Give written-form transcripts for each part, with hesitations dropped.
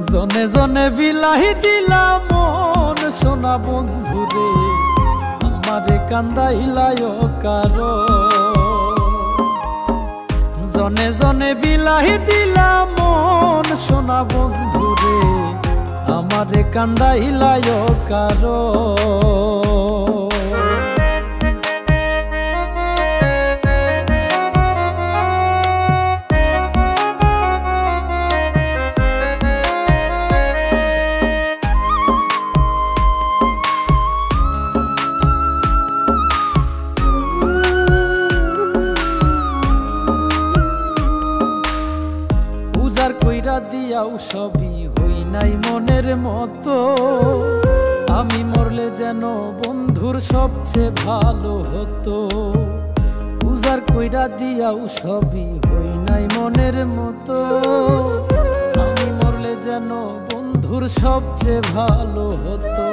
জনে জনে বিলাহি দিলাম মন সোনা বন্ধু রে, আমারে কান্দাইলায় কারো। জনে জনে বিলাহি দিলাম মন সোনা বন্ধু রে, আমারে কান্দাইলায় কারো। কইরা দিয়াও সবই হই নাই মনের মতো, আমি মরলে যেন বন্ধুর সবচেয়ে ভালো হতো। উজার কইরা দিয়াও সবই হই নাই মনের মতো, আমি মরলে যেন বন্ধুর সবচেয়ে ভালো হতো।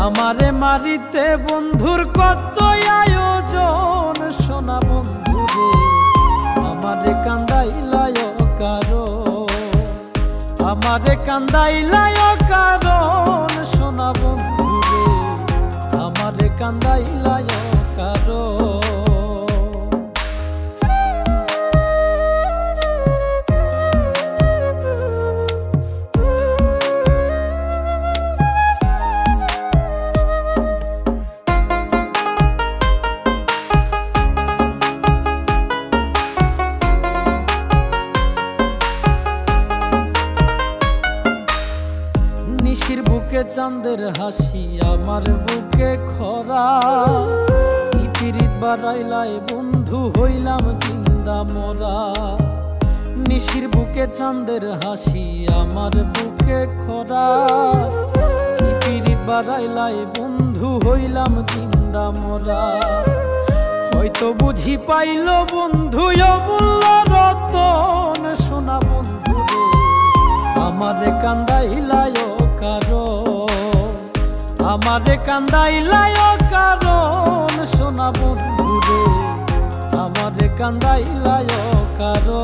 আমারে মারিতে বন্ধুর কত আয়োজন সোনা বন্ধু রে, আমারে কান্দাইলায় কারো। আমারে কান্দাইলায় কারণ সোনা বন্ধু রে, আমারে কান্দাইলায় কারো। নিশির বুকে চাঁদের হাসি, আমার বুকে খরা। ই পিরিত বাড়াইলায় বন্ধু হইলাম জিন্দা মরা। নিশির বুকে চাঁদের হাসি, আমার বুকে খরা। ই পিরিত বাড়াইলায় বন্ধু হইলাম জিন্দা মরা। হয়তো বুঝি পাইল বন্ধু অমূল্য রতন সোনা বন্ধু রে, আমারে কান্দাইলায় কারো। আমারে কান্দাইলায় কারণ সোনা বন্ধু রে, আমারে কান্দাইলায় কারো।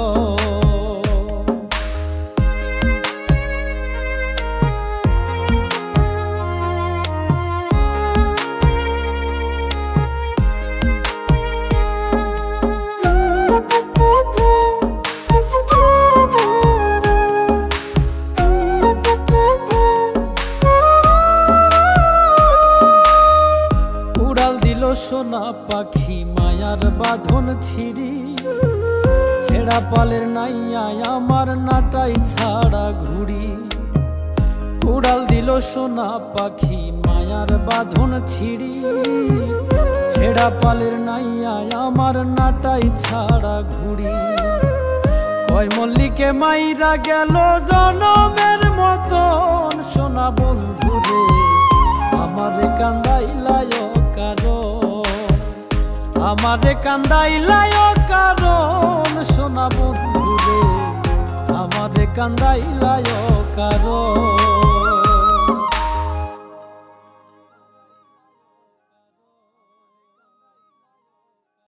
সোনা পাখি মায়ার বাঁধন ছিড়ি, ছেড়া পালের নাইয়া আমার নাটাই ছাড়া ঘুড়ি। উড়াল দিল সোনা পাখি মায়ার বাঁধন ছিড়ি, ছেড়া পালের নাইয়া আমার নাটাই ছাড়া ঘুড়ি। কয় মল্লিকে মাইরা গেল জনমের মতন সোনা বন্ধু রে, আমারে কান্দাইলায় কারো। আমারে কান্দাইলায় কারণ সোনা বন্ধু রে, আমারে কান্দাইলায় কারো।